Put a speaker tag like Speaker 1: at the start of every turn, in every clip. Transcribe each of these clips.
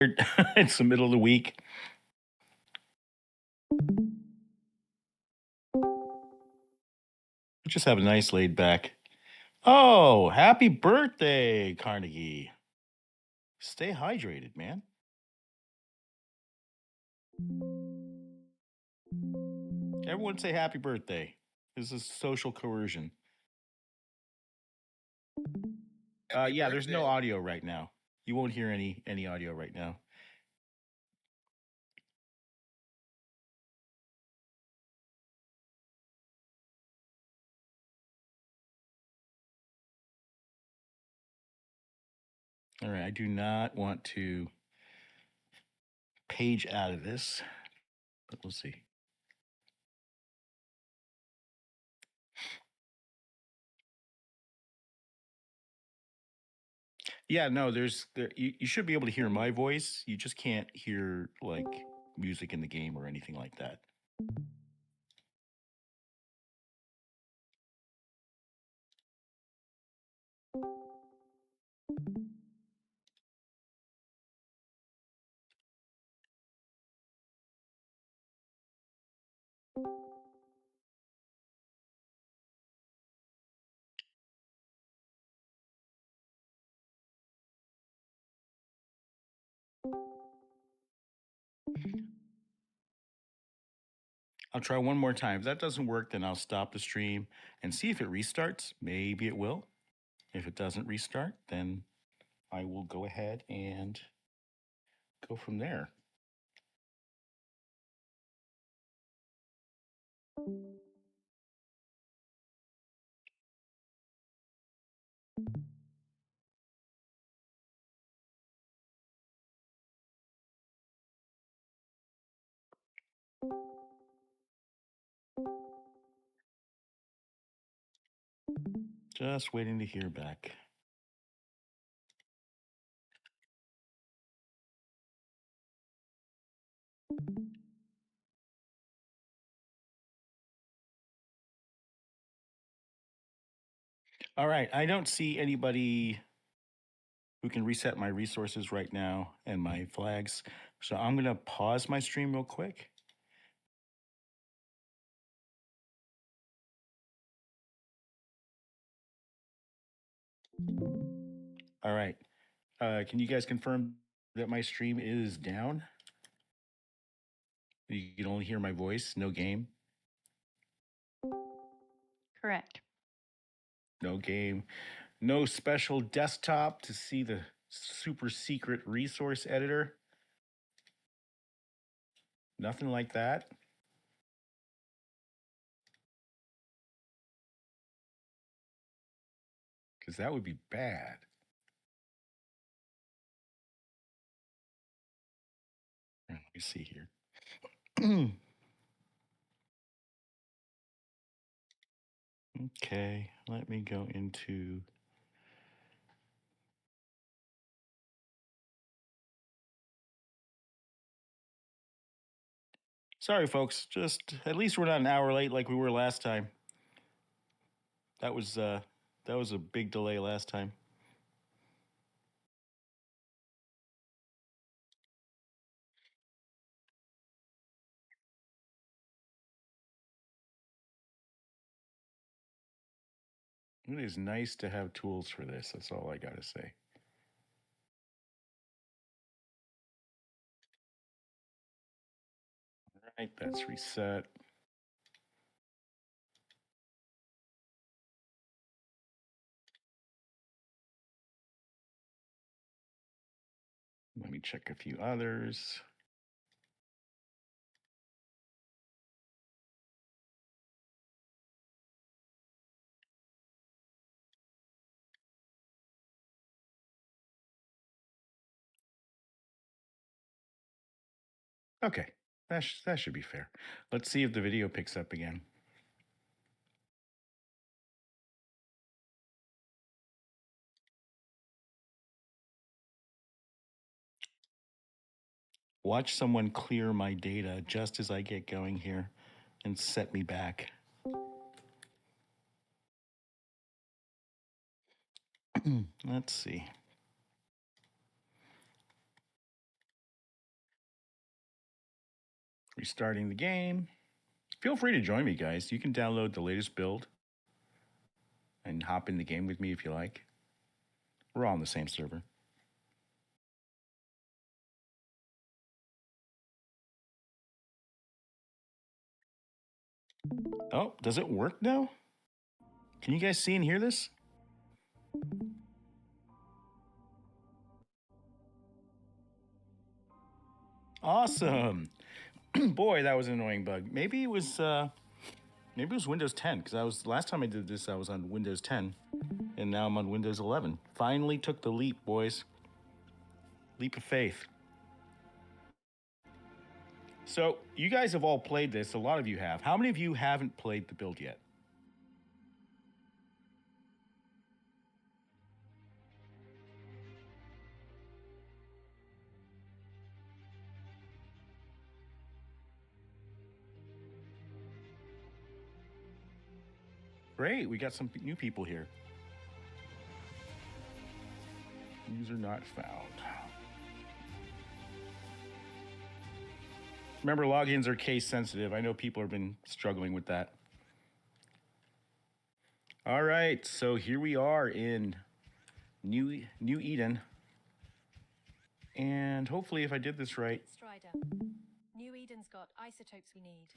Speaker 1: It's the middle of the week. Just have a nice laid back. Oh, happy birthday, Carnegie. Stay hydrated, man. Everyone say happy birthday. This is social coercion.
Speaker 2: Happy
Speaker 1: Yeah, there's no
Speaker 2: birthday.
Speaker 1: audio right now. You won't hear any audio right now. All right, I do not want to page out of this, but we'll see. Yeah, no, you should be able to hear my voice. You just can't hear like music in the game or anything like that. I'll try one more time. If that doesn't work, then I'll stop the stream and see if it restarts. Maybe it will. If it doesn't restart, then I will go ahead and go from there. Just waiting to hear back. All right, I don't see anybody who can reset my resources right now and my flags. So I'm going to pause my stream real quick. All right. Can you guys confirm that my stream is down? You can only hear my voice, no game.
Speaker 3: Correct.
Speaker 1: No game. No special desktop to see the super secret resource editor. Nothing like that. Because that would be bad. Let me see here. Okay, let me go into. Sorry, folks. Just at least we're not an hour late like we were last time. That was a big delay last time. It is nice to have tools for this. That's all I gotta say. All right, that's reset. Let me check a few others. Okay, that should be fair. Let's see if the video picks up again. Watch someone clear my data just as I get going here and set me back. Let's see. Restarting the game. Feel free to join me, guys. You can download the latest build and hop in the game with me if you like. We're all on the same server. Oh, does it work now? Can you guys see and hear this? Awesome. Boy, that was an annoying bug. Maybe it was Windows 10 because last time I did this I was on Windows 10 and now I'm on Windows 11. Finally took the leap, boys. Leap of faith. So, you guys have all played this. A lot of you have. How many of you haven't played the build yet? Great, we got some new people here. User not found. Remember, logins are case sensitive. I know people have been struggling with that. All right, so here we are in New Eden. And hopefully, if I did this right.
Speaker 2: Strider. New Eden's got isotopes we need.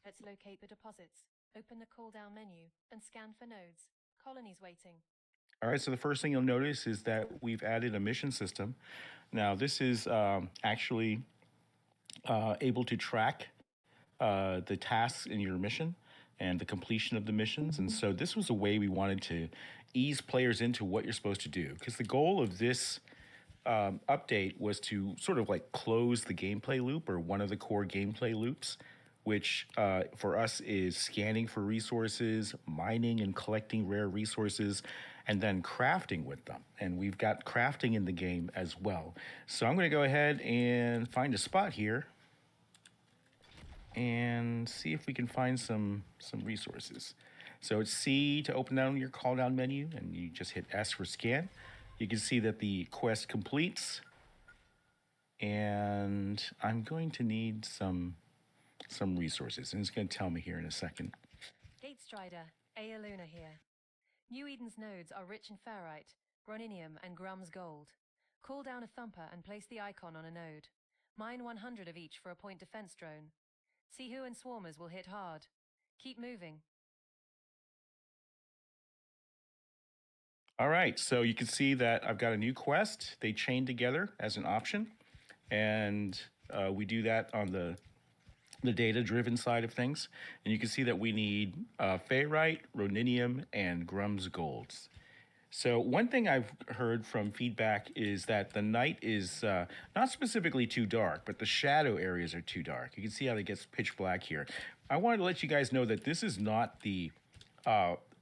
Speaker 2: Let's locate the deposits, open the call down menu, and scan for nodes. Colony's waiting.
Speaker 1: All right, so the first thing you'll notice is that we've added a mission system. Now, this is actually able to track the tasks in your mission and the completion of the missions. And so this was a way we wanted to ease players into what you're supposed to do. Because the goal of this update was to sort of like close the gameplay loop or one of the core gameplay loops, which for us is scanning for resources, mining and collecting rare resources, and then crafting with them. And we've got crafting in the game as well. So I'm going to go ahead and find a spot here and see if we can find some resources. So it's C to open down your call down menu, and you just hit S for scan. You can see that the quest completes, and I'm going to need some resources, and it's going to tell me here in a second.
Speaker 2: Gate Strider, Luna here. New Eden's nodes are rich in ferrite, broninium, and grums gold. Call down a thumper and place the icon on a node. Mine 100 of each for a point defense drone. See who and swarmers will hit hard. Keep moving.
Speaker 1: All right, so you can see that I've got a new quest. They chain together as an option, and we do that on the data-driven side of things. And you can see that we need ferrite, rhodinium, and grums golds. So one thing I've heard from feedback is that the night is not specifically too dark, but the shadow areas are too dark. You can see how it gets pitch black here. I wanted to let you guys know that this is not the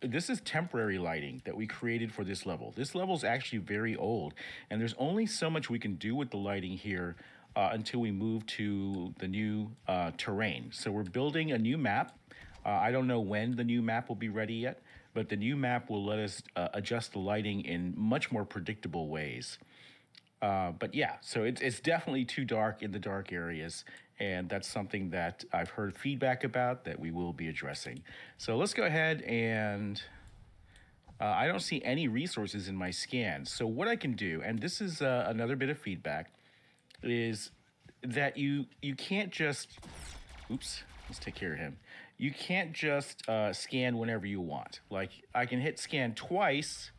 Speaker 1: this is temporary lighting that we created for this level. This level is actually very old, and there's only so much we can do with the lighting here until we move to the new terrain. So we're building a new map. I don't know when the new map will be ready yet, but the new map will let us adjust the lighting in much more predictable ways. But yeah, so it's definitely too dark in the dark areas, and that's something that I've heard feedback about that we will be addressing. So let's go ahead and I don't see any resources in my scan. So what I can do, and this is another bit of feedback, is that you can't just, oops, let's take care of him. You can't just scan whenever you want. Like I can hit scan twice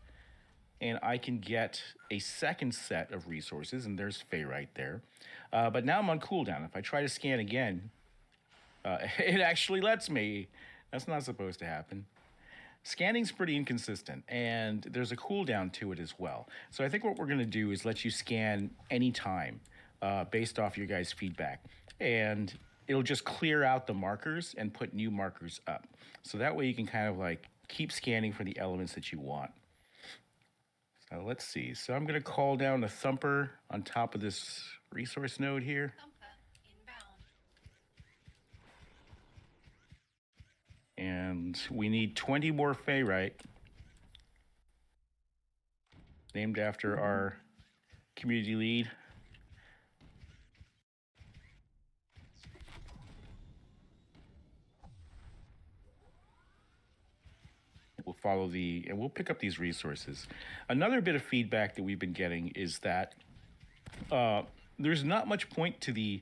Speaker 1: and I can get a second set of resources, and there's Faye right there. But now I'm on cooldown. If I try to scan again, it actually lets me. That's not supposed to happen. Scanning's pretty inconsistent, and there's a cooldown to it as well. So I think what we're going to do is let you scan anytime based off your guys' feedback. And it'll just clear out the markers and put new markers up. So that way you can kind of like keep scanning for the elements that you want. So let's see. So I'm going to call down a thumper on top of this resource node here.
Speaker 3: Thumper inbound.
Speaker 1: And we need 20 more ferrite, named after our community lead. follow and we'll pick up these resources. Another bit of feedback that we've been getting is that there's not much point to the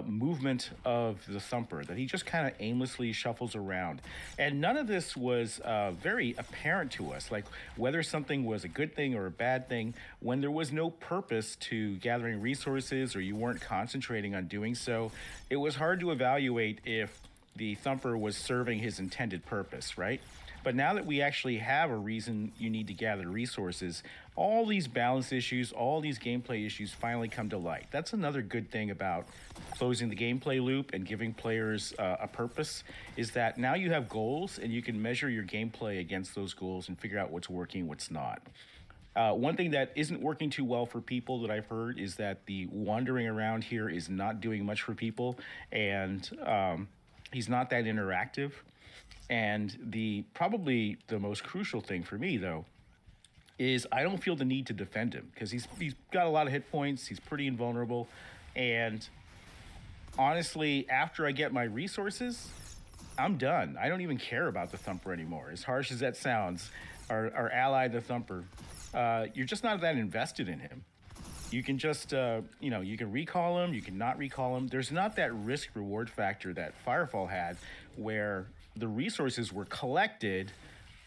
Speaker 1: movement of the thumper, that he just kind of aimlessly shuffles around. And none of this was very apparent to us, like whether something was a good thing or a bad thing, when there was no purpose to gathering resources or you weren't concentrating on doing so. It was hard to evaluate if the thumper was serving his intended purpose, right? But now that we actually have a reason you need to gather resources, all these balance issues, all these gameplay issues finally come to light. That's another good thing about closing the gameplay loop and giving players a purpose, is that now you have goals and you can measure your gameplay against those goals and figure out what's working, what's not. One thing that isn't working too well for people that I've heard is that the wandering around here is not doing much for people, and he's not that interactive. And probably the most crucial thing for me, though, is I don't feel the need to defend him, because he's got a lot of hit points. He's pretty invulnerable. And honestly, after I get my resources, I'm done. I don't even care about the thumper anymore. As harsh as that sounds, our ally, the thumper, you're just not that invested in him. You can just, you can recall him, you can not recall him. There's not that risk-reward factor that Firefall had, where the resources were collected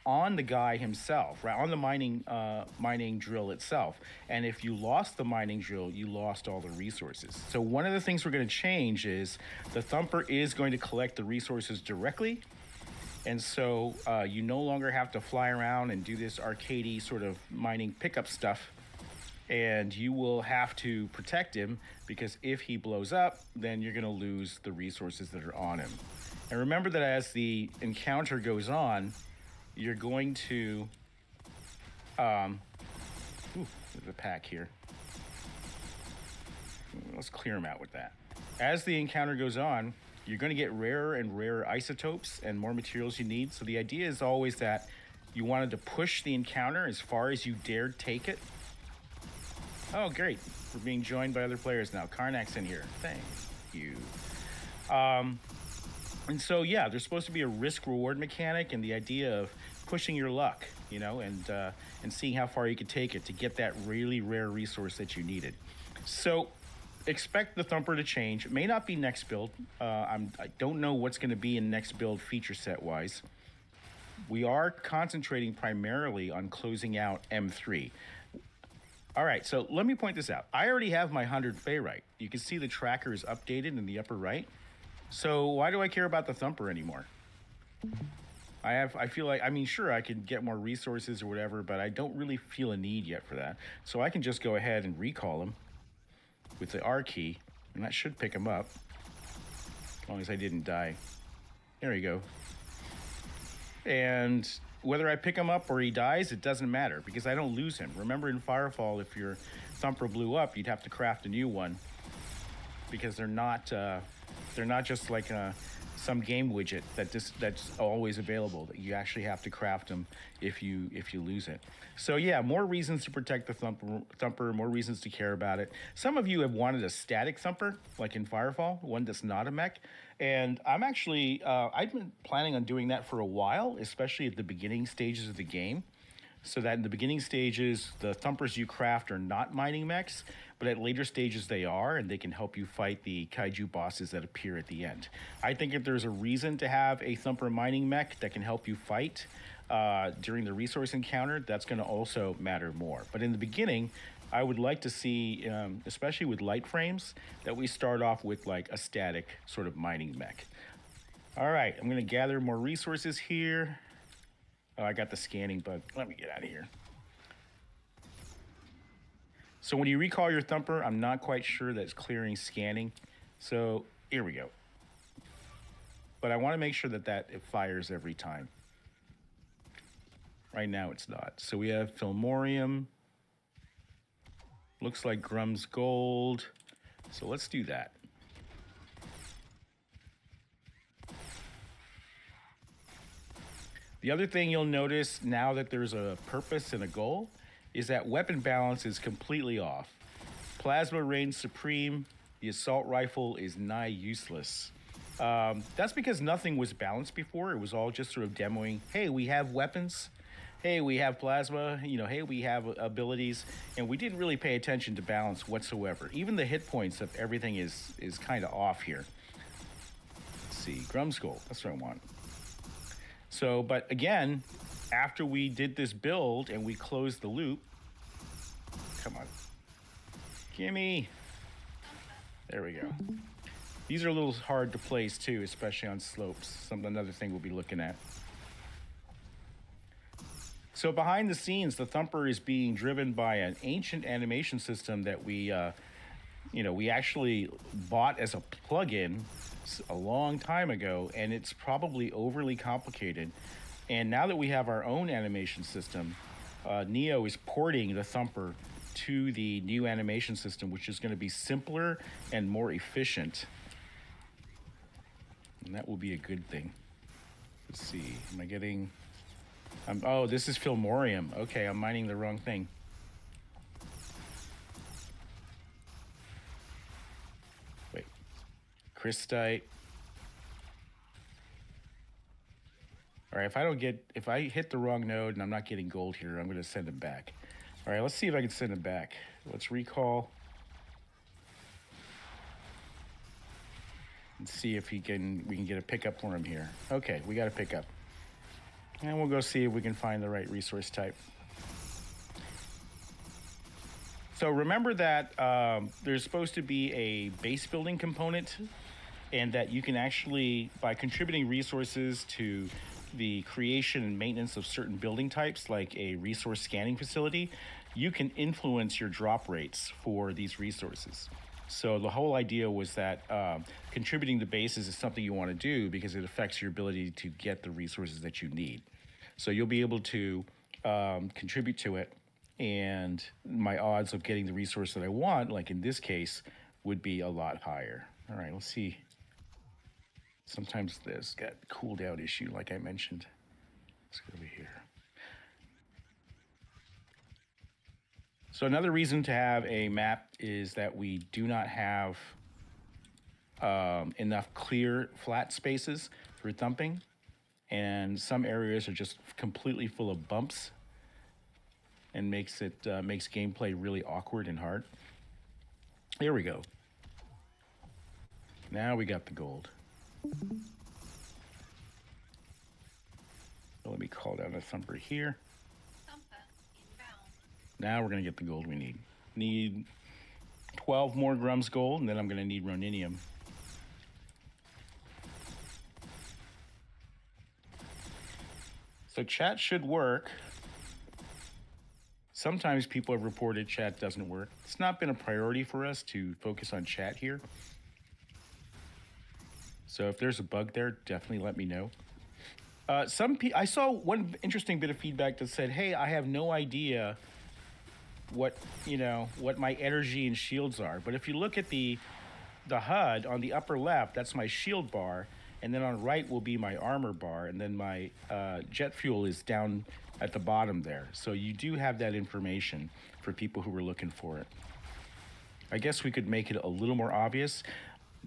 Speaker 1: on the guy himself, right, on the mining drill itself. And if you lost the mining drill, you lost all the resources. So one of the things we're going to change is the thumper is going to collect the resources directly. And so you no longer have to fly around and do this arcadey sort of mining pickup stuff. And you will have to protect him, because if he blows up, then you're going to lose the resources that are on him. And remember that as the encounter goes on, you're going to... there's a pack here. Let's clear him out with that. As the encounter goes on, you're going to get rarer and rarer isotopes and more materials you need. So the idea is always that you wanted to push the encounter as far as you dared take it. Oh, great. We're being joined by other players now. Karnak's in here. Thank you. And so, yeah, there's supposed to be a risk-reward mechanic, and the idea of pushing your luck, and seeing how far you could take it to get that really rare resource that you needed. So expect the thumper to change. It may not be next build. I don't know what's going to be in next build feature set-wise. We are concentrating primarily on closing out M3. All right, so let me point this out. I already have my 100 Ferrite. You can see the tracker is updated in the upper right. So why do I care about the thumper anymore? I feel like, sure, I could get more resources or whatever, but I don't really feel a need yet for that. So I can just go ahead and recall him with the R key, and that should pick him up, as long as I didn't die. There you go. And whether I pick him up or he dies, it doesn't matter, because I don't lose him. Remember in Firefall, if your thumper blew up, you'd have to craft a new one, because they're not just like some game widget that's always available. That you actually have to craft them if you lose it. So yeah, more reasons to protect the thumper, more reasons to care about it. Some of you have wanted a static thumper, like in Firefall, one that's not a mech. And I'm actually, I've been planning on doing that for a while, especially at the beginning stages of the game. So that in the beginning stages, the thumpers you craft are not mining mechs, but at later stages they are, and they can help you fight the kaiju bosses that appear at the end. I think if there's a reason to have a thumper mining mech that can help you fight during the resource encounter, that's going to also matter more. But in the beginning, I would like to see, especially with light frames, that we start off with like a static sort of mining mech. All right, I'm going to gather more resources here. Oh, I got the scanning bug. Let me get out of here. So when you recall your thumper, I'm not quite sure that it's clearing scanning. So here we go. But I want to make sure that it fires every time. Right now it's not. So we have Filmorium. Looks like Grum's Gold. So let's do that. The other thing you'll notice now that there's a purpose and a goal is that weapon balance is completely off. Plasma reigns supreme. The assault rifle is nigh useless. That's because nothing was balanced before. It was all just sort of demoing, hey, we have weapons. Hey, we have plasma. Hey, we have abilities. And we didn't really pay attention to balance whatsoever. Even the hit points of everything is kind of off here. Let's see, Grum's Gold. That's what I want. So, but again, after we did this build and we closed the loop, come on. Gimme. There we go. These are a little hard to place too, especially on slopes. Another thing we'll be looking at. So behind the scenes, the Thumper is being driven by an ancient animation system that we actually bought as a plugin a long time ago, and it's probably overly complicated. And now that we have our own animation system, Neo is porting the Thumper to the new animation system, which is going to be simpler and more efficient. And that will be a good thing. Let's see, am I getting... oh, this is Filmorium. Okay, I'm mining the wrong thing. Wait, Crystite. All right, if I hit the wrong node and I'm not getting gold here, I'm going to send him back. All right, let's see if I can send him back. Let's recall. Let's see if we can get a pickup for him here. Okay, we got a pickup. And we'll go see if we can find the right resource type. So remember that there's supposed to be a base building component, and that you can actually, by contributing resources to the creation and maintenance of certain building types, like a resource scanning facility, you can influence your drop rates for these resources. So the whole idea was that contributing the bases is something you want to do because it affects your ability to get the resources that you need. So you'll be able to contribute to it, and my odds of getting the resource that I want, like in this case, would be a lot higher. All right, let's see. Sometimes there's got a cooldown issue, like I mentioned. Let's go over here. So another reason to have a map is that we do not have enough clear flat spaces for thumping, and some areas are just completely full of bumps, and makes gameplay really awkward and hard. There we go. Now we got the gold. So let me call down a Thumper here. Now we're going to get the gold we need. Need 12 more Grum's Gold, and then I'm going to need Roninium. So chat should work. Sometimes people have reported chat doesn't work. It's not been a priority for us to focus on chat here. So if there's a bug there, definitely let me know. I saw one interesting bit of feedback that said, hey, I have no idea what my energy and shields are. But if you look at the HUD on the upper left, that's my shield bar, and then on the right will be my armor bar, and then my jet fuel is down at the bottom there. So you do have that information for people who were looking for it. I guess we could make it a little more obvious.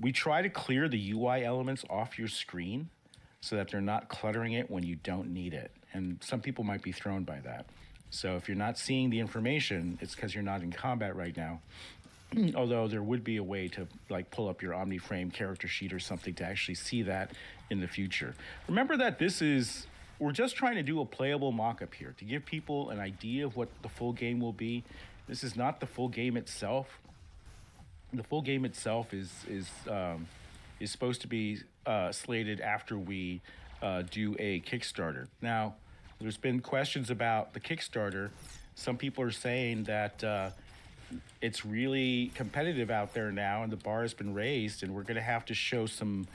Speaker 1: We try to clear the UI elements off your screen so that they're not cluttering it when you don't need it. And some people might be thrown by that. So if you're not seeing the information, it's because you're not in combat right now. Although there would be a way to pull up your OmniFrame character sheet or something to actually see that in the future. Remember that we're just trying to do a playable mock-up here to give people an idea of what the full game will be. This is not the full game itself. The full game itself is supposed to be slated after we do a Kickstarter. Now, there's been questions about the Kickstarter. Some people are saying that it's really competitive out there now, and the bar has been raised, and we're going to have to show some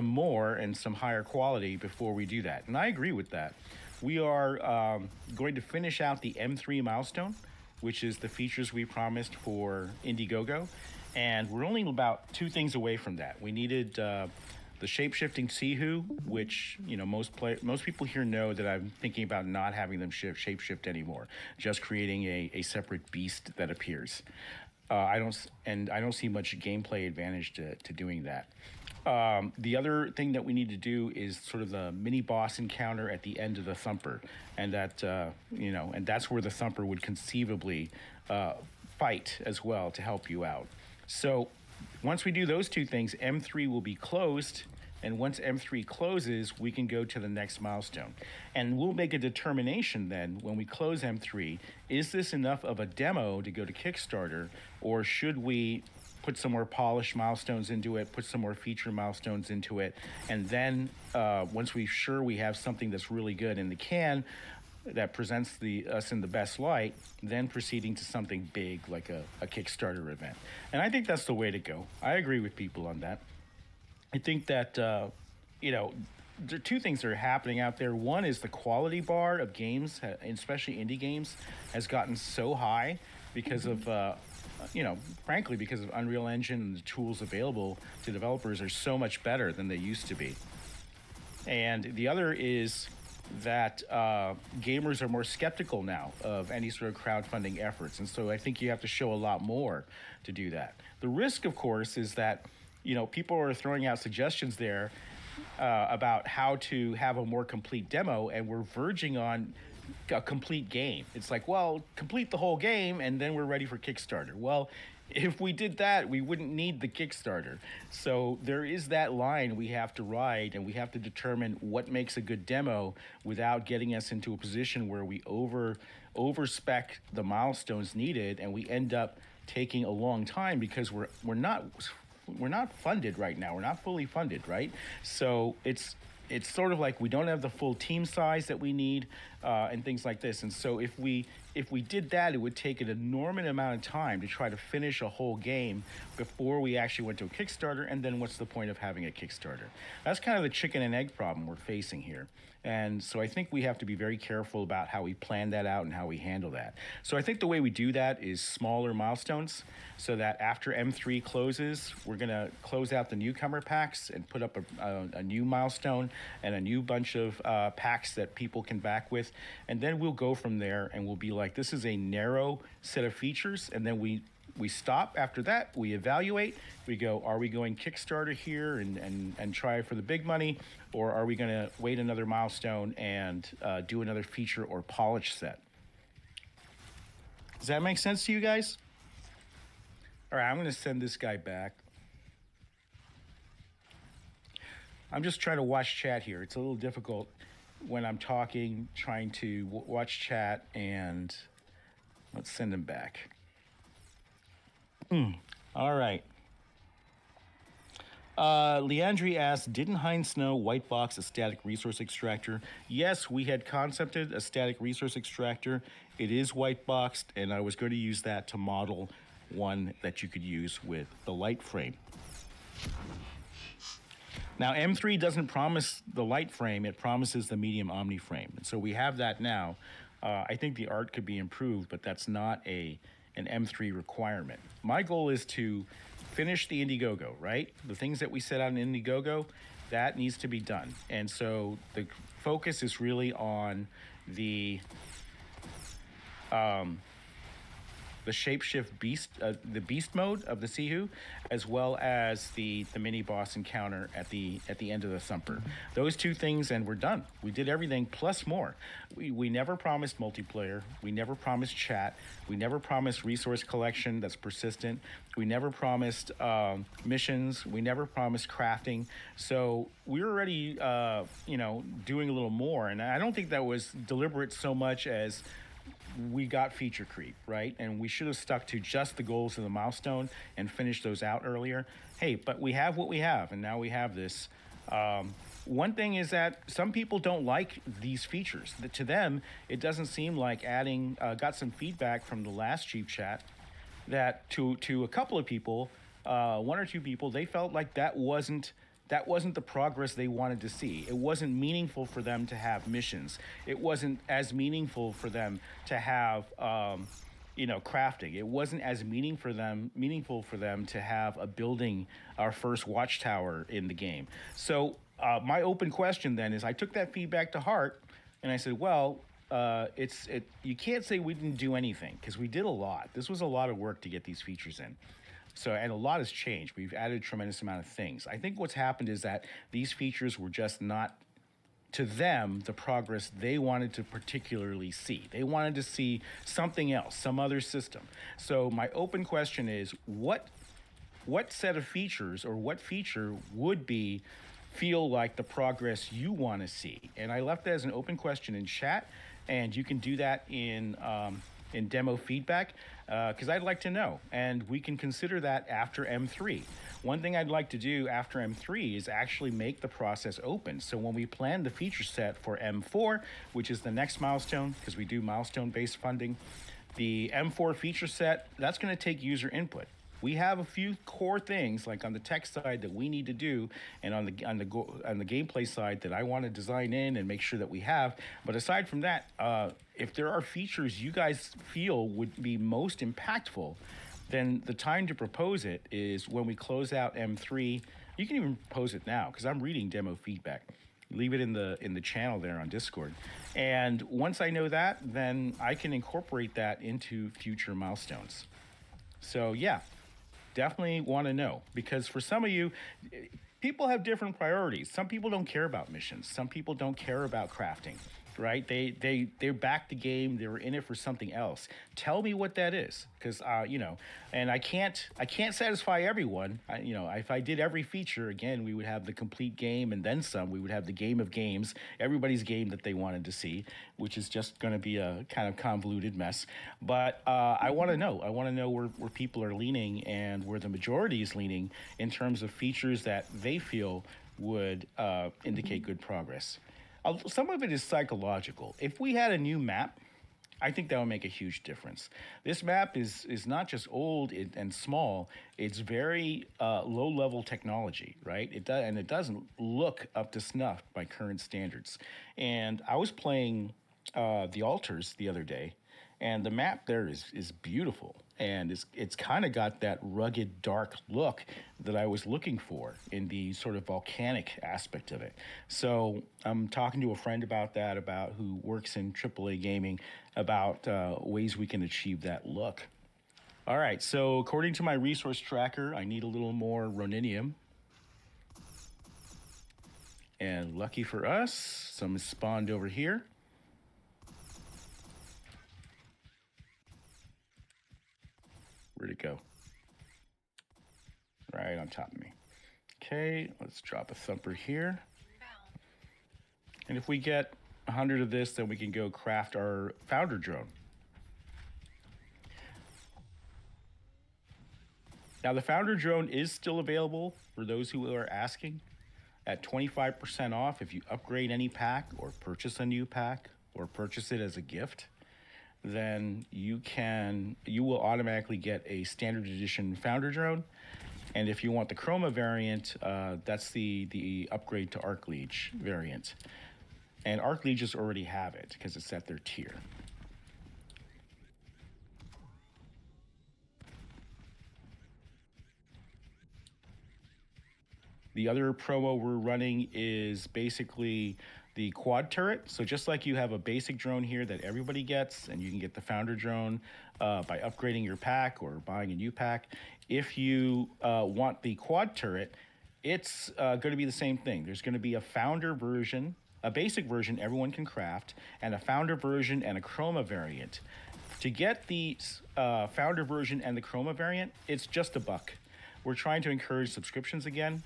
Speaker 1: more and some higher quality before we do that. And I agree with that. We are going to finish out the M3 milestone, which is the features we promised for Indiegogo. And we're only about 2 things away from that. We needed the shape-shifting Sihu, which most people here know that I'm thinking about not having them shape-shift anymore, just creating a separate beast that appears. I don't see much gameplay advantage to doing that. The other thing that we need to do is sort of the mini boss encounter at the end of the Thumper, and and that's where the Thumper would conceivably fight as well to help you out. So once we do those two things, M3 will be closed. And once M3 closes, we can go to the next milestone. And we'll make a determination then when we close M3, is this enough of a demo to go to Kickstarter, or should we put some more polished milestones into it, put some more feature milestones into it, and then once we're sure we have something that's really good in the can that presents us in the best light, then proceeding to something big like a Kickstarter event. And I think that's the way to go. I agree with people on that. I think that, there are two things that are happening out there. One is the quality bar of games, especially indie games, has gotten so high because of, frankly, because of Unreal Engine and the tools available to developers are so much better than they used to be. And the other is that gamers are more skeptical now of any sort of crowdfunding efforts. And so I think you have to show a lot more to do that. The risk, of course, is that people are throwing out suggestions there about how to have a more complete demo, and we're verging on a complete game. It's like, well, complete the whole game, and then we're ready for Kickstarter. Well, if we did that, we wouldn't need the Kickstarter. So there is that line we have to ride, and we have to determine what makes a good demo without getting us into a position where we over-spec the milestones needed, and we end up taking a long time because we're not funded right now. We're not fully funded, right? So it's sort of like we don't have the full team size that we need, and things like this. And so if we did that, it would take an enormous amount of time to try to finish a whole game before we actually went to a Kickstarter. And then what's the point of having a Kickstarter? That's kind of the chicken and egg problem we're facing here. And so I think we have to be very careful about how we plan that out and how we handle that. So I think the way we do that is smaller milestones, so that after M3 closes, we're going to close out the newcomer packs and put up a new milestone and a new bunch of packs that people can back with. And then we'll go from there, and we'll be like, this is a narrow set of features. And then we stop after that. We evaluate. We go, are we going Kickstarter here and try for the big money? Or are we going to wait another milestone and do another feature or polish set? Does that make sense to you guys? All right, I'm going to send this guy back. I'm just trying to watch chat here. It's a little difficult when I'm talking, trying to watch chat, and let's send him back. All right. Leandri asked, didn't Heinz Snow white box a static resource extractor? Yes, we had concepted a static resource extractor. It is white boxed, and I was going to use that to model one that you could use with the light frame. Now, M3 doesn't promise the light frame, it promises the medium omni frame. And so we have that now. I think the art could be improved, but that's not an M3 requirement. My goal is to finish the Indiegogo, right? The things that we set out in Indiegogo, that needs to be done. And so the focus is really on the shapeshift beast, the beast mode of the Sihu, as well as the mini boss encounter at the end of the Thumper. Those two things, and we're done. We did everything plus more. We never promised multiplayer. We never promised chat. We never promised resource collection that's persistent. We never promised missions. We never promised crafting. So we're already, doing a little more. And I don't think that was deliberate so much as we got feature creep, right? And we should have stuck to just the goals of the milestone and finished those out earlier. Hey, but we have what we have, and now we have this. One thing is that some people don't like these features. To them, it doesn't seem like adding, got some feedback from the last Cheap Chat that to a couple of people, one or two people, they felt like that wasn't the progress they wanted to see. It wasn't meaningful for them to have missions. It wasn't as meaningful for them to have, crafting. It wasn't as meaningful for them to have a building our first watchtower in the game. So my open question then is, I took that feedback to heart, and I said, well, you can't say we didn't do anything, because we did a lot. This was a lot of work to get these features in. So, and a lot has changed. We've added a tremendous amount of things. I think what's happened is that these features were just not, to them, the progress they wanted to particularly see. They wanted to see something else, some other system. So my open question is, what set of features or what feature would be feel like the progress you want to see? And I left that as an open question in chat, and you can do that in demo feedback because I'd like to know, and we can consider that after M3. One thing I'd like to do after M3 is actually make the process open. So when we plan the feature set for M4, which is the next milestone, because we do milestone-based funding, the M4 feature set, that's going to take user input. We have a few core things like on the tech side that we need to do, and on the gameplay side that I want to design in and make sure that we have. But aside from that, if there are features you guys feel would be most impactful, then the time to propose it is when we close out M3. You can even propose it now because I'm reading demo feedback. Leave it in the channel there on Discord. And once I know that, then I can incorporate that into future milestones. So yeah, definitely want to know, because for some of you, people have different priorities. Some people don't care about missions. Some people don't care about crafting, right? They back the game. They were in it for something else. Tell me what that is, because and I can't satisfy everyone. If I did every feature again, we would have the complete game and then some. We would have the game of games, everybody's game that they wanted to see, which is just going to be a kind of convoluted mess. But I want to know. I want to know where people are leaning and where the majority is leaning in terms of features that they feel would indicate good progress. Some of it is psychological. If we had a new map, I think that would make a huge difference. This map is not just old and small; it's very low-level technology, right? It doesn't look up to snuff by current standards. And I was playing the Altars the other day, and the map there is beautiful, and it's kind of got that rugged, dark look that I was looking for in the sort of volcanic aspect of it. So I'm talking to a friend about that, about who works in AAA gaming, about ways we can achieve that look. All right, so according to my resource tracker, I need a little more Roninium. And lucky for us, some is spawned over here. Where'd it go? Right on top of me. Okay, let's drop a thumper here. And if we get 100 of this, then we can go craft our founder drone. Now, the founder drone is still available for those who are asking at 25% off if you upgrade any pack or purchase a new pack or purchase it as a gift. Then you will automatically get a standard edition founder drone. And if you want the Chroma variant, that's the upgrade to Arcliege variant. And Arclieges already have it because it's at their tier. The other promo we're running is basically the quad turret. So just like you have a basic drone here that everybody gets, and you can get the founder drone by upgrading your pack or buying a new pack. If you want the quad turret, it's going to be the same thing. There's going to be a founder version, a basic version everyone can craft, and a founder version and a Chroma variant. To get the founder version and the Chroma variant, it's just $1. We're trying to encourage subscriptions again.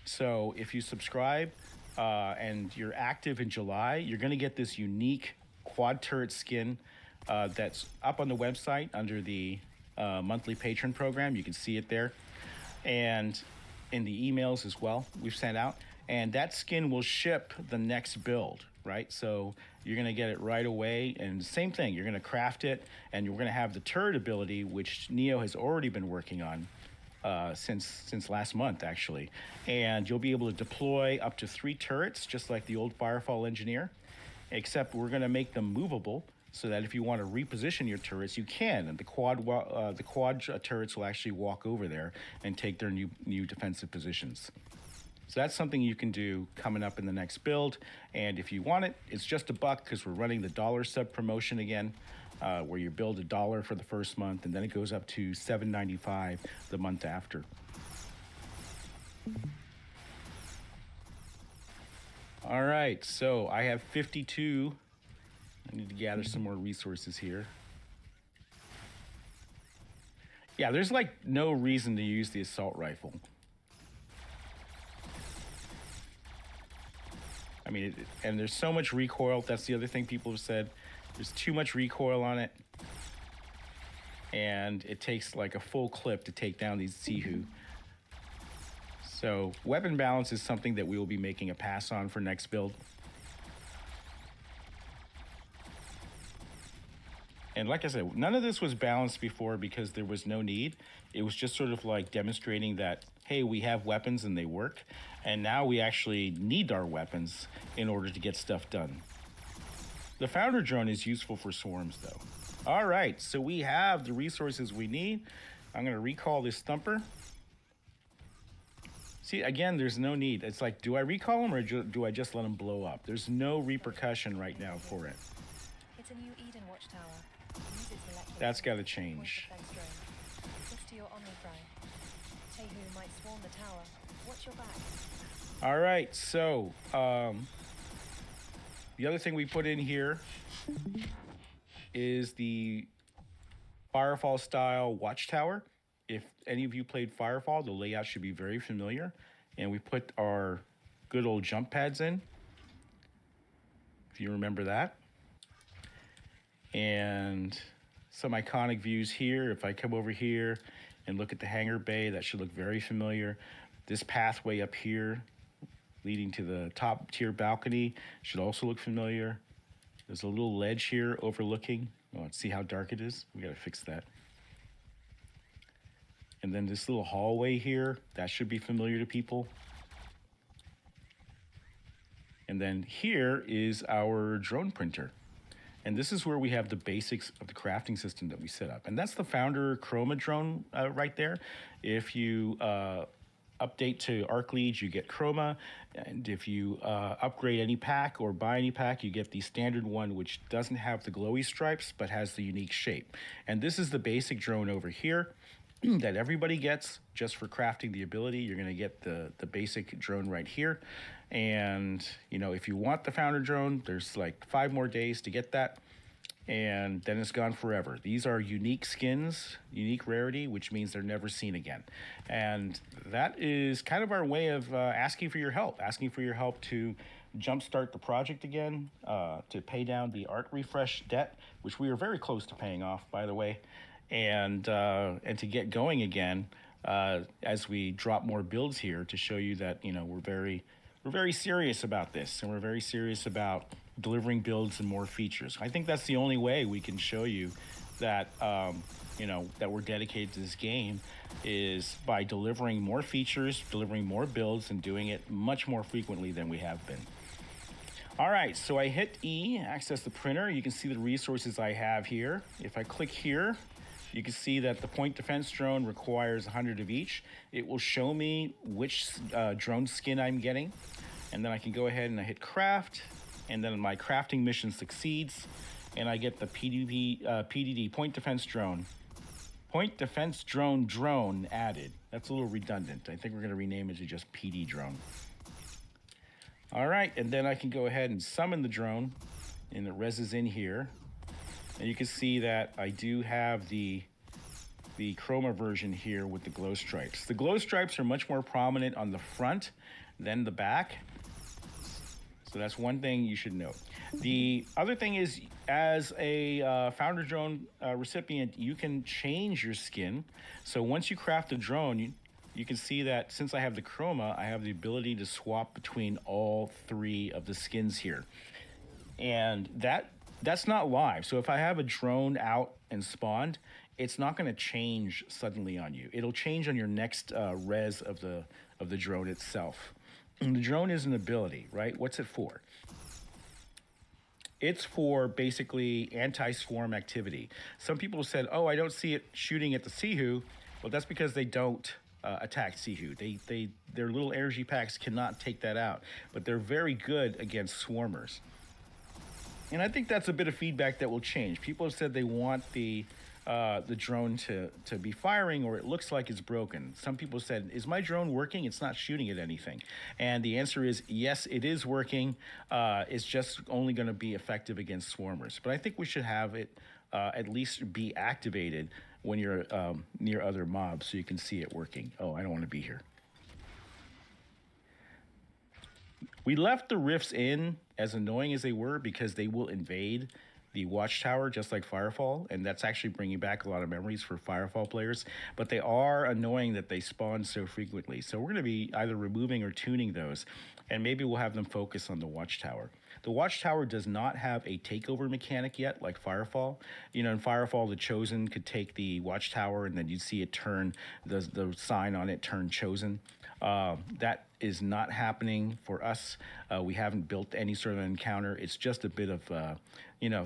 Speaker 1: So if you subscribe and you're active in July, you're going to get this unique quad turret skin that's up on the website under the monthly patron program. You can see it there. And in the emails as well we've sent out. And that skin will ship the next build, right? So you're going to get it right away. And same thing, you're going to craft it, and you're going to have the turret ability, which Neo has already been working on since last month, actually. And you'll be able to deploy up to 3 turrets, just like the old Firefall Engineer, except we're going to make them movable so that if you want to reposition your turrets, you can. And the quad turrets will actually walk over there and take their new defensive positions. So that's something you can do coming up in the next build. And if you want it, it's just $1 because we're running the dollar sub promotion again. where you build $1 for the first month, and then it goes up to $7.95 the month after. All right, so I have 52. I need to gather some more resources here. Yeah, there's like no reason to use the assault rifle. I mean, and there's so much recoil. That's the other thing people have said. There's too much recoil on it. And it takes like a full clip to take down these Sihu. So weapon balance is something that we will be making a pass on for next build. And like I said, none of this was balanced before because there was no need. It was just sort of like demonstrating that, hey, we have weapons and they work. And now we actually need our weapons in order to get stuff done. The Founder drone is useful for swarms, though. All right, so we have the resources we need. I'm going to recall this Thumper. See, again, there's no need. It's like, do I recall him or do I just let him blow up? There's no repercussion right now for it.
Speaker 2: It's a new Eden watchtower. Use its molecular
Speaker 1: That's got to change.
Speaker 2: Close to your Omni-Fry. Tehu might swarm the tower. Watch your back.
Speaker 1: All right, so the other thing we put in here is the Firefall style watchtower. If any of you played Firefall, the layout should be very familiar. And we put our good old jump pads in, if you remember that. And some iconic views here. If I come over here and look at the hangar bay, that should look very familiar. This pathway up here leading to the top tier balcony should also look familiar. There's a little ledge here overlooking. Oh, let's see how dark it is. We gotta fix that. And then this little hallway here, that should be familiar to people. And then here is our drone printer. And this is where we have the basics of the crafting system that we set up. And that's the Founder Chroma drone right there. If you update to Arc Lead, you get Chroma. And if you upgrade any pack or buy any pack, you get the standard one, which doesn't have the glowy stripes, but has the unique shape. And this is the basic drone over here that everybody gets just for crafting the ability. You're gonna get the basic drone right here. And you know, if you want the Founder drone, there's like 5 more days to get that. And then it's gone forever. These are unique skins, unique rarity, which means they're never seen again. And that is kind of our way of asking for your help to jumpstart the project again, to pay down the Art Refresh debt, which we are very close to paying off, by the way, and to get going again as we drop more builds here to show you that, you know, we're very serious about this, and we're very serious about delivering builds and more features. I think that's the only way we can show you that, you know, that we're dedicated to this game, is by delivering more features, delivering more builds, and doing it much more frequently than we have been. All right, so I hit E, access the printer. You can see the resources I have here. If I click here, you can see that the point defense drone requires 100 of each. It will show me which drone skin I'm getting. And then I can go ahead and I hit craft, and then my crafting mission succeeds, and I get the PDD, point defense drone. Point defense drone added. That's a little redundant. I think we're gonna rename it to just PD drone. All right, and then I can go ahead and summon the drone, and it reses in here. And you can see that I do have the Chroma version here with the glow stripes. The glow stripes are much more prominent on the front than the back. So that's one thing you should know. The other thing is, as a Founder drone recipient, you can change your skin. So once you craft a drone, you can see that since I have the Chroma, I have the ability to swap between all 3 of the skins here. And that's not live. So if I have a drone out and spawned, it's not going to change suddenly on you. It'll change on your next res of the drone itself. And the drone is an ability, right? What's it for? It's for basically anti-swarm activity. Some people said, oh, I don't see it shooting at the Sihu. Well, that's because they don't attack Sihu. Their little energy packs cannot take that out, but they're very good against swarmers. And I think that's a bit of feedback that will change. People have said they want the drone to be firing, or it looks like it's broken. Some people said, "Is my drone working? It's not shooting at anything." And the answer is yes, it is working. It's just only going to be effective against swarmers. But I think we should have it at least be activated when you're near other mobs, so you can see it working. Oh, I don't want to be here. We left the rifts in, as annoying as they were, because they will invade the watchtower just like Firefall, and that's actually bringing back a lot of memories for Firefall players. But they are annoying that they spawn so frequently. So we're going to be either removing or tuning those, and maybe we'll have them focus on the watchtower. The watchtower does not have a takeover mechanic yet, like Firefall. You know, in Firefall, the Chosen could take the watchtower, and then you'd see it turn, the sign on it turn Chosen. That is not happening for us. We haven't built any sort of encounter. It's just a bit of,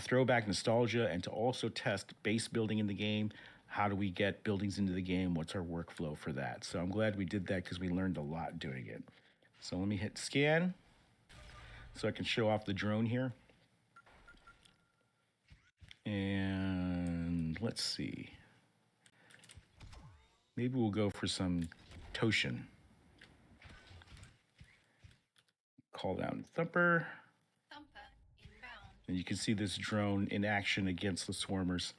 Speaker 1: throwback nostalgia, and to also test base building in the game. How do we get buildings into the game? What's our workflow for that? So I'm glad we did that because we learned a lot doing it. So let me hit scan so I can show off the drone here. And let's see. Maybe we'll go for some Toshin. Call down Thumper. And you can see this drone in action against the swarmers.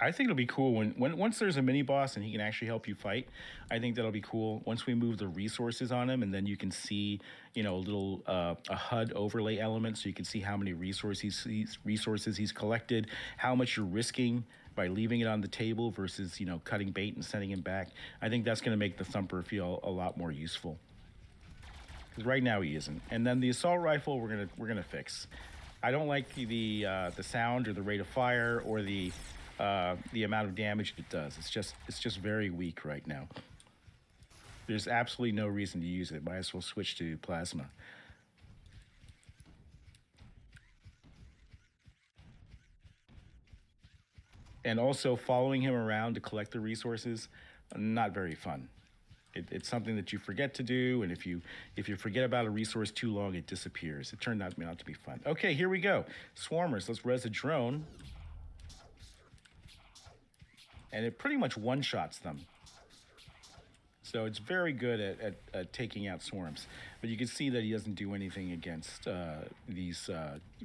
Speaker 1: I think it'll be cool when once there's a mini boss and he can actually help you fight. I think that'll be cool. Once we move the resources on him, and then you can see, a little a HUD overlay element, so you can see how many resources he's collected, how much you're risking by leaving it on the table versus cutting bait and sending him back. I think that's going to make the Thumper feel a lot more useful. Because right now he isn't. And then the assault rifle we're gonna fix. I don't like the sound or the rate of fire or the amount of damage it does. It's just very weak right now. There's absolutely no reason to use it. Might as well switch to plasma. And also following him around to collect the resources, not very fun. It's something that you forget to do, and if you forget about a resource too long, it disappears. It turned out not to be fun. Okay, here we go. Swarmers, let's res a drone. And it pretty much one-shots them. So it's very good at taking out swarms. But you can see that he doesn't do anything against these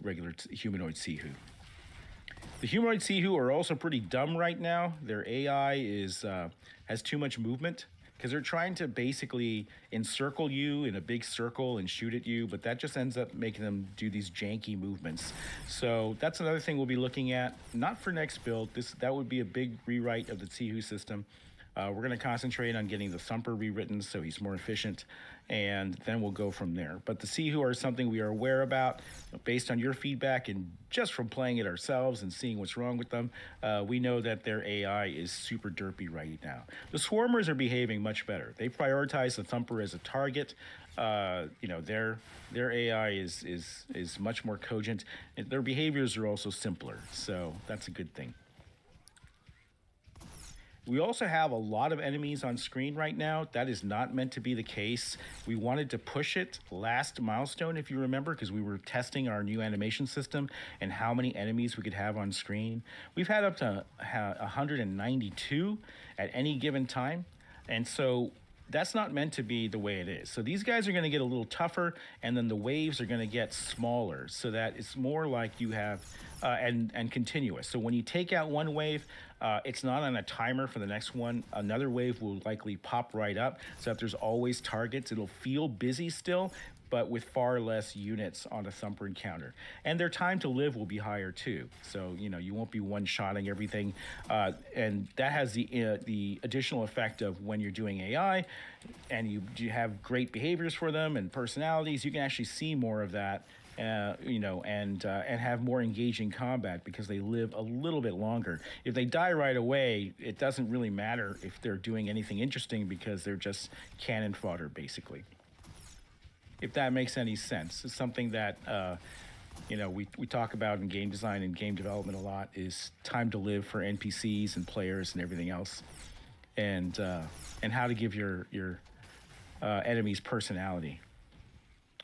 Speaker 1: regular humanoid Sihu. The humanoid Sihu are also pretty dumb right now. Their AI has too much movement, because they're trying to basically encircle you in a big circle and shoot at you, but that just ends up making them do these janky movements. So that's another thing we'll be looking at, not for next build. That would be a big rewrite of the Sihu system. We're going to concentrate on getting the Thumper rewritten so he's more efficient, and then we'll go from there. But the Sihu are something we are aware about based on your feedback, and just from playing it ourselves and seeing what's wrong with them. We know that their AI is super derpy right now. The Swarmers are behaving much better. They prioritize the Thumper as a target. Their AI is much more cogent. Their behaviors are also simpler, so that's a good thing. We also have a lot of enemies on screen right now. That is not meant to be the case. We wanted to push it last milestone, if you remember, because we were testing our new animation system and how many enemies we could have on screen. We've had up to 192 at any given time. And so that's not meant to be the way it is. So these guys are going to get a little tougher, and then the waves are going to get smaller, so that it's more like you have and continuous. So when you take out one wave, it's not on a timer for the next one. Another wave will likely pop right up, so that there's always targets. It'll feel busy still, but with far less units on a Thumper encounter. And their time to live will be higher too. So, you won't be one-shotting everything. And that has the additional effect of when you're doing AI and you have great behaviors for them and personalities, you can actually see more of that. And have more engaging combat because they live a little bit longer. If they die right away, it doesn't really matter if they're doing anything interesting because they're just cannon fodder, basically. If that makes any sense. It's something that we talk about in game design and game development a lot, is time to live for NPCs and players and everything else. and how to give your enemies personality.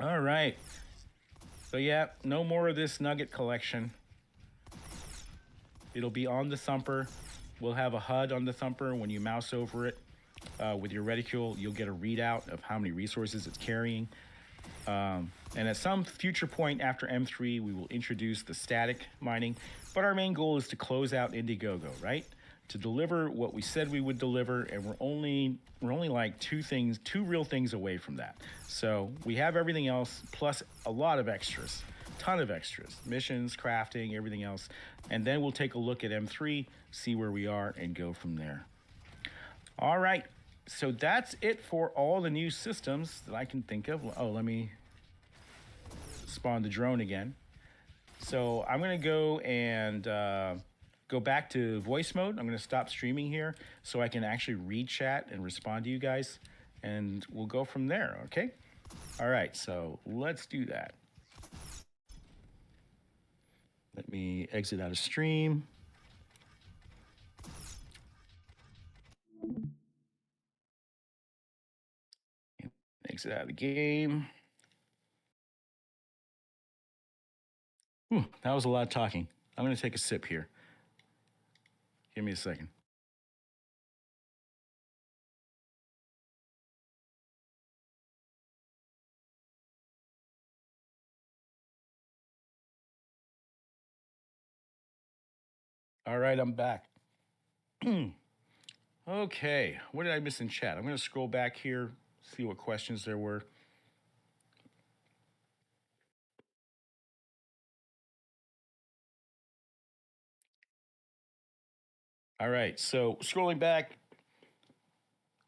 Speaker 1: All right. So yeah, no more of this nugget collection. It'll be on the thumper. We'll have a HUD on the thumper. When you mouse over it with your reticule, you'll get a readout of how many resources it's carrying. And at some future point after M3, we will introduce the static mining. But our main goal is to close out Indiegogo, right? To deliver what we said we would deliver, and we're only like two real things away from that. So we have everything else plus a lot of extras, ton of extras, missions, crafting, everything else, and then we'll take a look at M3, see where we are, and go from there. All right, so that's it for all the new systems that I can think of. Oh, let me spawn the drone again. So I'm gonna go and go back to voice mode. I'm gonna stop streaming here so I can actually read chat and respond to you guys, and we'll go from there, okay? All right, so let's do that. Let me exit out of stream. Exit out of the game. Whew, that was a lot of talking. I'm gonna take a sip here. Give me a second. All right, I'm back. Okay, what did I miss in chat? I'm going to scroll back here, see what questions there were. All right, so scrolling back,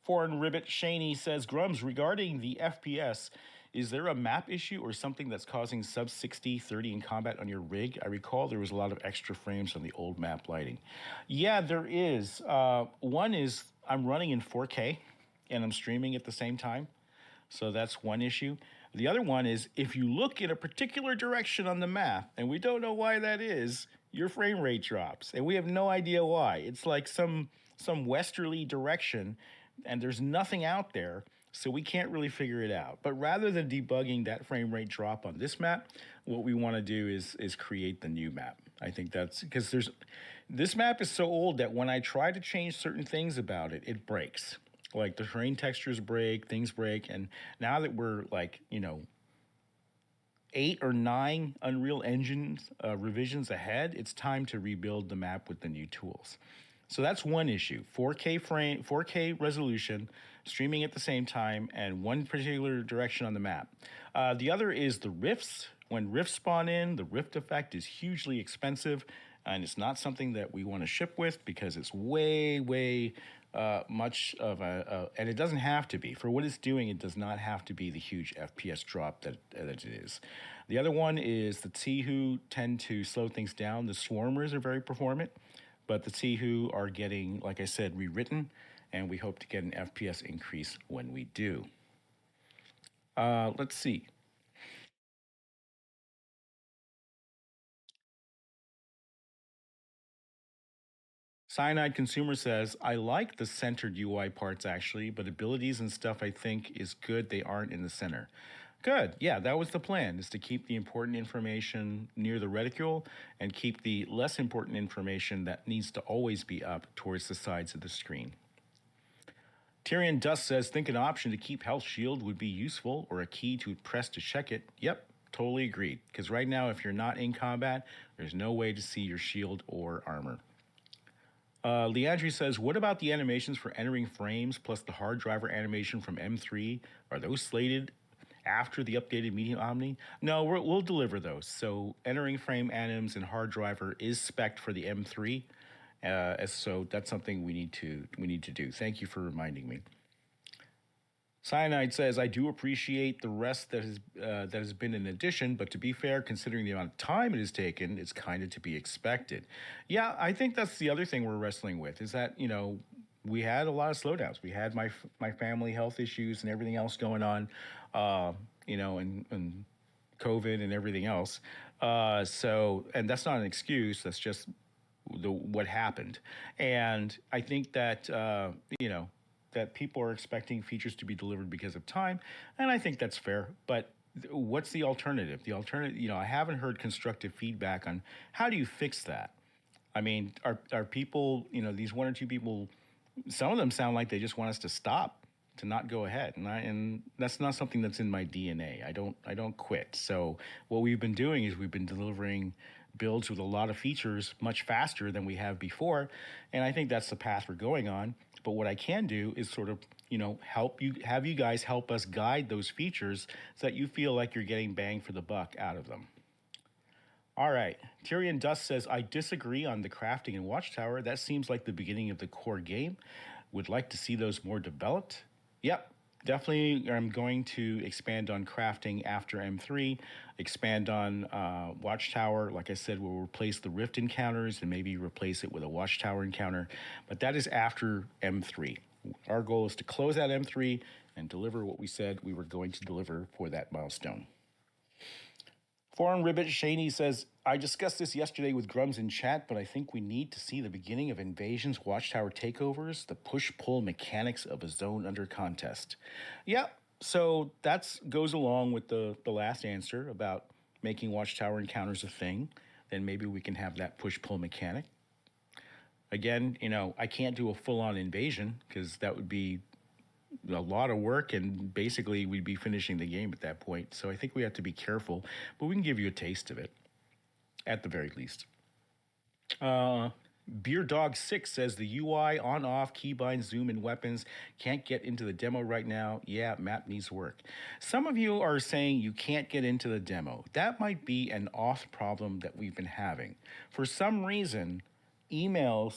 Speaker 1: Foreign Ribbit Shaney says, Grums, regarding the FPS, is there a map issue or something that's causing sub 60, 30 in combat on your rig? I recall there was a lot of extra frames on the old map lighting. Yeah, there is. One is I'm running in 4K and I'm streaming at the same time. So that's one issue. The other one is if you look in a particular direction on the map, and we don't know why that is, your frame rate drops, and we have no idea why. It's like some westerly direction, and there's nothing out there, so we can't really figure it out. But rather than debugging that frame rate drop on this map, what we want to do is create the new map. I think that's because this map is so old that when I try to change certain things about it, it breaks. Like the terrain textures break, things break, and now that we're like 8 or 9 Unreal Engines revisions ahead, it's time to rebuild the map with the new tools. So that's one issue: 4K resolution, streaming at the same time, and one particular direction on the map. The other is the rifts. When rifts spawn in, the rift effect is hugely expensive, and it's not something that we want to ship with because it's way much of and it doesn't have to be. For what it's doing, it does not have to be the huge FPS drop that it is. The other one is the Tsihu tend to slow things down. The Swarmers are very performant, but the Tsihu are getting, like I said, rewritten, and we hope to get an FPS increase when we do. Let's see. Cyanide Consumer says, I like the centered UI parts actually, but abilities and stuff I think is good they aren't in the center. Good. Yeah, that was the plan, is to keep the important information near the reticule and keep the less important information that needs to always be up towards the sides of the screen. Tyrion Dust says, think an option to keep health shield would be useful or a key to press to check it. Yep, totally agreed. Because right now, if you're not in combat, there's no way to see your shield or armor. Leandri says, what about the animations for entering frames plus the hard driver animation from M3? Are those slated after the updated Medium Omni? No, we'll deliver those. So entering frame anims and hard driver is spec'd for the M3. So that's something we need to do. Thank you for reminding me. Cyanide says, I do appreciate the rest that has been an addition, but to be fair, considering the amount of time it has taken, it's kind of to be expected. Yeah, I think that's the other thing we're wrestling with, is that, we had a lot of slowdowns. We had my family health issues and everything else going on, and COVID and everything else. And that's not an excuse. That's just what happened. And I think that that people are expecting features to be delivered because of time, and I think that's fair. But what's the alternative? The alternative, I haven't heard constructive feedback on how do you fix that. I mean, are people, these one or two people, some of them sound like they just want us to stop, to not go ahead, and that's not something that's in my DNA. I don't quit. So what we've been doing is we've been delivering builds with a lot of features much faster than we have before, and I think that's the path we're going on. But what I can do is sort of, have you guys help us guide those features so that you feel like you're getting bang for the buck out of them. All right. Tyrion Dust says, I disagree on the crafting and watchtower. That seems like the beginning of the core game. Would like to see those more developed. Yep. Definitely, I'm going to expand on crafting after M3, expand on Watchtower. Like I said, we'll replace the Rift encounters and maybe replace it with a Watchtower encounter. But that is after M3. Our goal is to close out M3 and deliver what we said we were going to deliver for that milestone. Foreign Ribbit Shaney says, I discussed this yesterday with Grums in chat, but I think we need to see the beginning of invasions, watchtower takeovers, the push-pull mechanics of a zone under contest. Yeah, so that goes along with the last answer about making watchtower encounters a thing. Then maybe we can have that push-pull mechanic. Again, I can't do a full-on invasion because that would be a lot of work, and basically we'd be finishing the game at that point. So I think we have to be careful, but we can give you a taste of it at the very least. Beer Dog 6 says the UI on off keybind zoom and weapons can't get into the demo right now. Yeah, map needs work. Some of you are saying you can't get into the demo. That might be an auth problem that we've been having. For some reason, emails,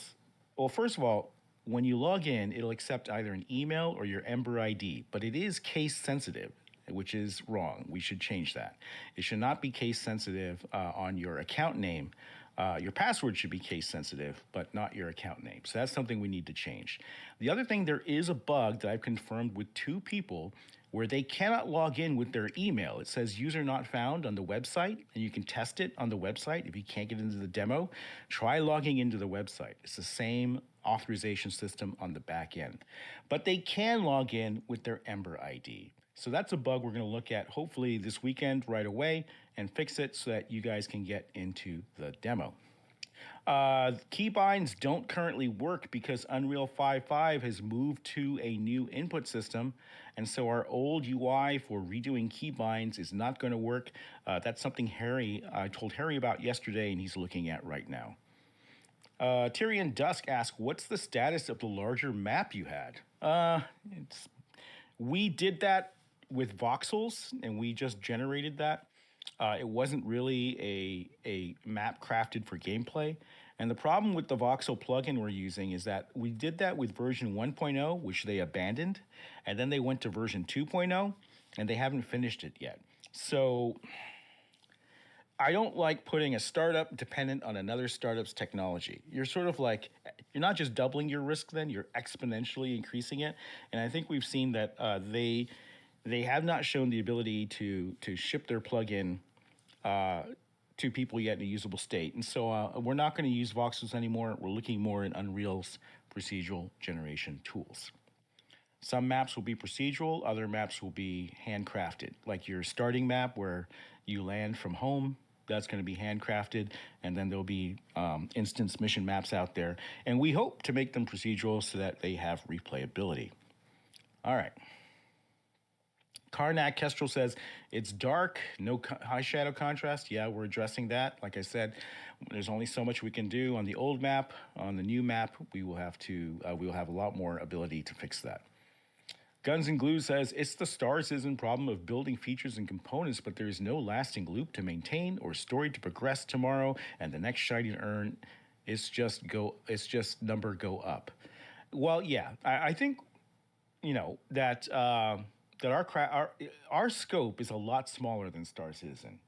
Speaker 1: well, first of all, when you log in, it'll accept either an email or your Ember ID, but it is case sensitive, which is wrong. We should change that. It should not be case sensitive on your account name. Your password should be case sensitive, but not your account name. So that's something we need to change. The other thing, there is a bug that I've confirmed with 2 people where they cannot log in with their email. It says user not found on the website, and you can test it on the website. If you can't get into the demo, try logging into the website. It's the same authorization system on the back end. But they can log in with their Ember ID. So that's a bug we're going to look at hopefully this weekend right away and fix it so that you guys can get into the demo. Keybinds don't currently work because Unreal 5.5 has moved to a new input system, and so our old UI for redoing keybinds is not going to work. That's something I told Harry about yesterday, and he's looking at right now. Tyrion Dusk asks, what's the status of the larger map you had? We did that with voxels, and we just generated that. It wasn't really a map crafted for gameplay. And the problem with the voxel plugin we're using is that we did that with version 1.0, which they abandoned, and then they went to version 2.0, and they haven't finished it yet. So I don't like putting a startup dependent on another startup's technology. You're sort of like, you're not just doubling your risk then, you're exponentially increasing it. And I think we've seen that they have not shown the ability to ship their plugin to people yet in a usable state. And so we're not going to use voxels anymore. We're looking more at Unreal's procedural generation tools. Some maps will be procedural, other maps will be handcrafted. Like your starting map where you land from home, that's going to be handcrafted, and then there'll be instance mission maps out there. And we hope to make them procedural so that they have replayability. All right. Karnak Kestrel says, it's dark, no high shadow contrast. Yeah, we're addressing that. Like I said, there's only so much we can do on the old map. On the new map, we will have a lot more ability to fix that. Guns and Glue says, it's the Star Citizen problem of building features and components, but there is no lasting loop to maintain or story to progress tomorrow, and the next shiny urn, it's just number go up. Well, yeah, I think, that our scope is a lot smaller than Star Citizen.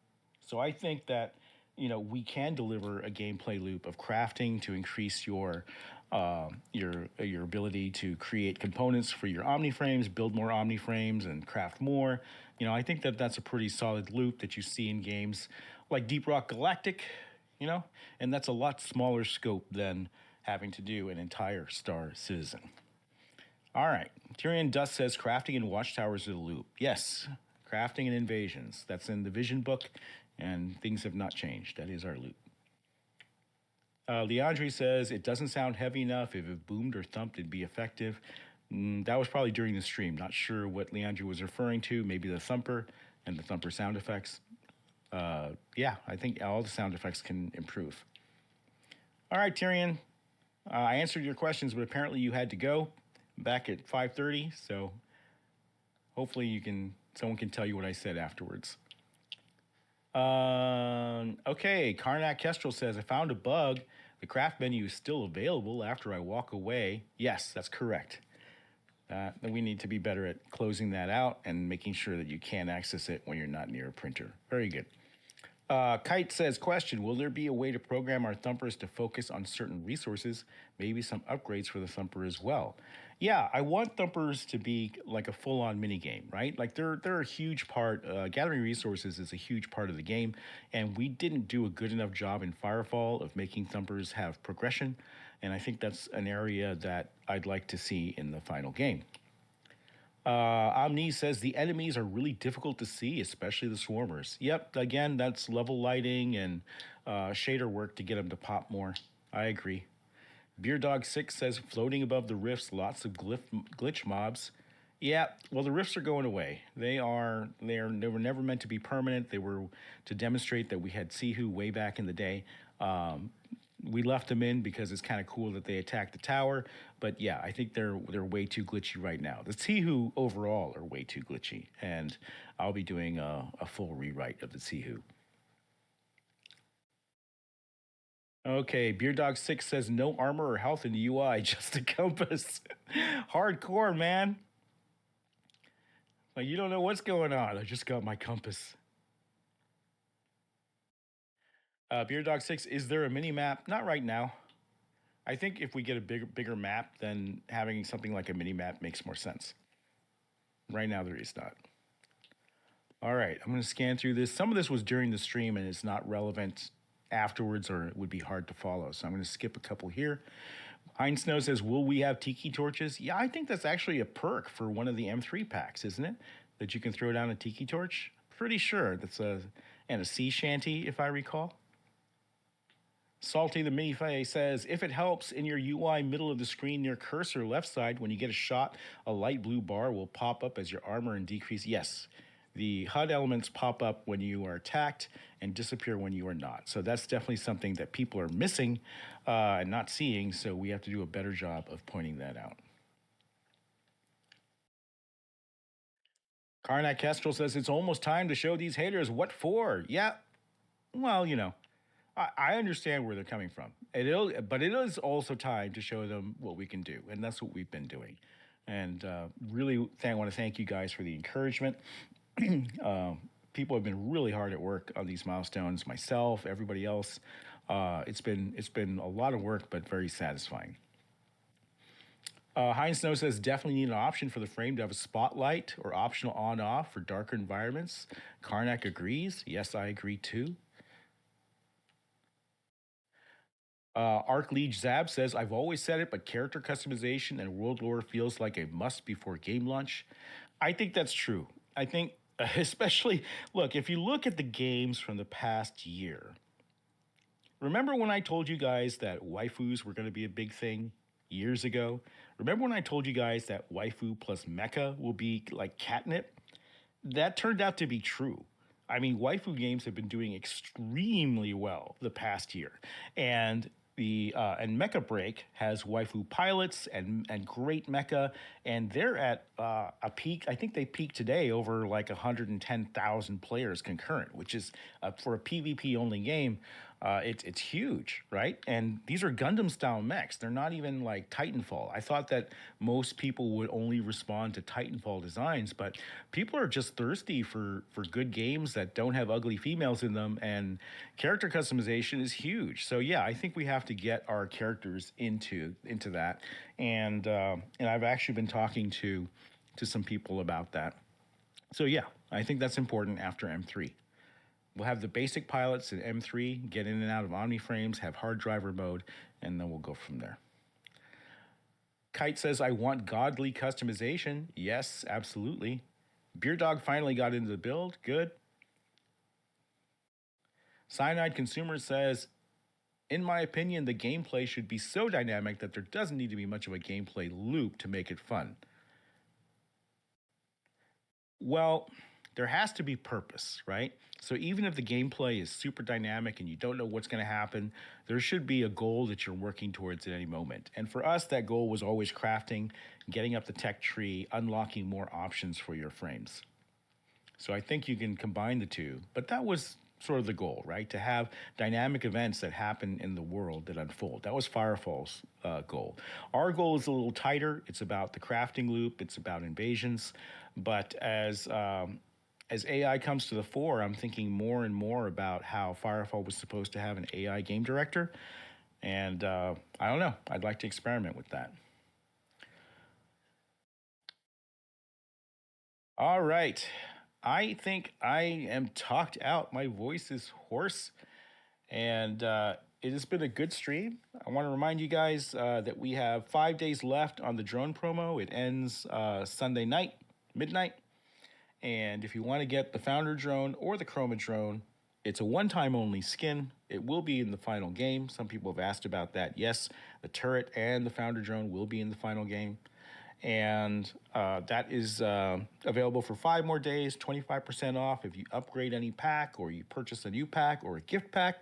Speaker 1: So I think that, we can deliver a gameplay loop of crafting to increase your ability to create components for your OmniFrames, build more OmniFrames, and craft more. I think that that's a pretty solid loop that you see in games like Deep Rock Galactic. you know? And that's a lot smaller scope than having to do an entire Star Citizen. All right. Tyrion Dust says crafting and watchtowers are the loop. Yes, crafting and invasions. That's in the Vision book, and things have not changed. That is our loop. Leandre says it doesn't sound heavy enough. If it boomed or thumped, it'd be effective. That was probably during the stream. Not sure what Leandre was referring to. Maybe the thumper and the thumper sound effects. Yeah, I think all the sound effects can improve. All right, Tyrion. I answered your questions, but apparently you had to go back at 5:30. So hopefully someone can tell you what I said afterwards. Okay, Karnak Kestrel says I found a bug. The craft menu is still available after I walk away. Yes, that's correct. We need to be better at closing that out and making sure that you can access it when you're not near a printer. Very good. Kite says, question, will there be a way to program our thumpers to focus on certain resources? Maybe some upgrades for the thumper as well. Yeah, I want thumpers to be like a full-on mini game, right? Like they're a huge part. Gathering resources is a huge part of the game, and we didn't do a good enough job in Firefall of making thumpers have progression, and I think that's an area that I'd like to see in the final game. Omni says the enemies are really difficult to see, especially the swarmers. Yep, again, that's level lighting and shader work to get them to pop more. I agree. Beer Dog 6 says floating above the rifts, lots of glitch mobs. Yeah, well, the rifts are going away. They were never meant to be permanent. They were to demonstrate that we had Sihu way back in the day. We left them in because it's kind of cool that they attacked the tower. But yeah, I think they're way too glitchy right now. The Sihu overall are way too glitchy, and I'll be doing a full rewrite of the Sihu. Okay, Beer Dog 6 says no armor or health in the UI, just a compass. Hardcore, man. Like, you don't know what's going on. I just got my compass. Beer Dog 6, is there a mini map? Not right now. I think if we get a bigger map, then having something like a mini map makes more sense. Right now, there is not. All right, I'm going to scan through this. Some of this was during the stream and it's not relevant afterwards, or it would be hard to follow. So I'm going to skip a couple here. Hein Snow says, will we have tiki torches? Yeah, I think that's actually a perk for one of the M3 packs, isn't it? That you can throw down a tiki torch. Pretty sure that's and a sea shanty, if I recall. Salty the Minifay says, if it helps, in your UI middle of the screen near cursor left side, when you get a shot, a light blue bar will pop up as your armor and decrease. Yes, the HUD elements pop up when you are attacked and disappear when you are not. So that's definitely something that people are missing and not seeing, so we have to do a better job of pointing that out. Karnak Kestrel says, it's almost time to show these haters what for. Yeah, well, I understand where they're coming from. But it is also time to show them what we can do, and that's what we've been doing. And really, want to thank you guys for the encouragement. People have been really hard at work on these milestones. Myself, everybody else. It's been a lot of work, but very satisfying. Heinz Snow says definitely need an option for the frame to have a spotlight or optional on-off for darker environments. Karnak agrees. Yes, I agree too. Arc Liege Zab says, I've always said it, but character customization and world lore feels like a must before game launch. I think that's true. I think, especially, look, if you look at the games from the past year, remember when I told you guys that waifus were going to be a big thing years ago? Remember when I told you guys that waifu plus mecha will be like catnip? That turned out to be true. I mean, waifu games have been doing extremely well the past year, and Mecha Break has waifu pilots and great mecha, and they're at a peak. I think they peaked today over like 110,000 players concurrent, which is for a PvP only game. It's huge, right? And these are Gundam style mechs. They're not even like Titanfall. I thought that most people would only respond to Titanfall designs, but people are just thirsty for good games that don't have ugly females in them, and character customization is huge. So yeah, I think we have to get our characters into that, and I've actually been talking to some people about that. So yeah, I think that's important after M3. We'll have the basic pilots in M3 get in and out of OmniFrames, have hard driver mode, and then we'll go from there. Kite says, I want godly customization. Yes, absolutely. Beer Dog finally got into the build. Good. Cyanide Consumer says, in my opinion, the gameplay should be so dynamic that there doesn't need to be much of a gameplay loop to make it fun. Well, there has to be purpose, right? So even if the gameplay is super dynamic and you don't know what's going to happen, there should be a goal that you're working towards at any moment. And for us, that goal was always crafting, getting up the tech tree, unlocking more options for your frames. So I think you can combine the two, but that was sort of the goal, right? To have dynamic events that happen in the world that unfold. That was Firefall's goal. Our goal is a little tighter. It's about the crafting loop. It's about invasions. But as AI comes to the fore, I'm thinking more and more about how Firefall was supposed to have an AI game director. And I don't know. I'd like to experiment with that. All right. I think I am talked out. My voice is hoarse. And it has been a good stream. I want to remind you guys that we have 5 days left on the drone promo. It ends Sunday night, midnight. And if you want to get the Founder drone or the Chroma drone, it's a one-time only skin. It will be in the final game. Some people have asked about that. Yes, the turret and the Founder drone will be in the final game. And that is available for 5 more days, 25% off if you upgrade any pack or you purchase a new pack or a gift pack.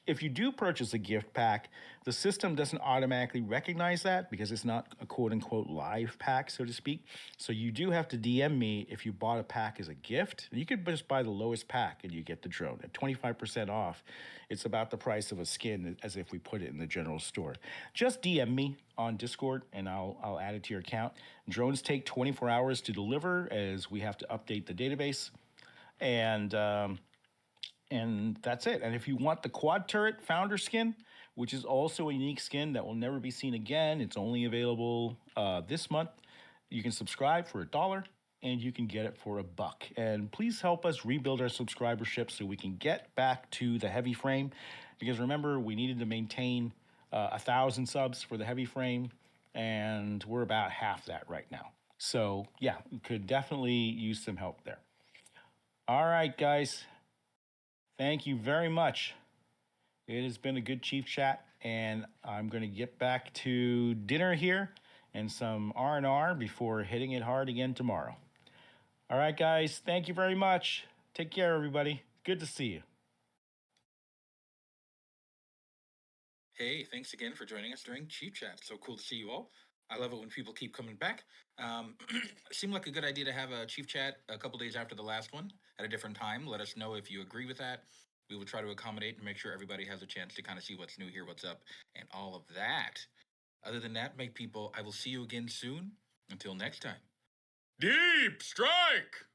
Speaker 1: If you do purchase a gift pack, the system doesn't automatically recognize that because it's not a quote unquote live pack, so to speak. So you do have to DM me if you bought a pack as a gift. You could just buy the lowest pack and you get the drone at 25% off. It's about the price of a skin as if we put it in the general store. Just DM me on Discord and I'll add it to your account. Drones take 24 hours to deliver as we have to update the database. And that's it. And if you want the quad turret founder skin, which is also a unique skin that will never be seen again, it's only available this month. You can subscribe for $1 and you can get it for $1. And please help us rebuild our subscribership so we can get back to the heavy frame. Because remember, we needed to maintain 1,000 subs for the heavy frame, and we're about half that right now. So yeah, we could definitely use some help there. All right, guys. Thank you very much. It has been a good Chief Chat, and I'm going to get back to dinner here and some R&R before hitting it hard again tomorrow. All right, guys. Thank you very much. Take care, everybody. Good to see you.
Speaker 3: Hey, thanks again for joining us during Chief Chat. So cool to see you all. I love it when people keep coming back. It seemed like a good idea to have a Chief Chat a couple days after the last one at a different time. Let us know if you agree with that. We will try to accommodate and make sure everybody has a chance to kind of see what's new here, what's up, and all of that. Other than that, make people, I will see you again soon. Until next time. Deep Strike!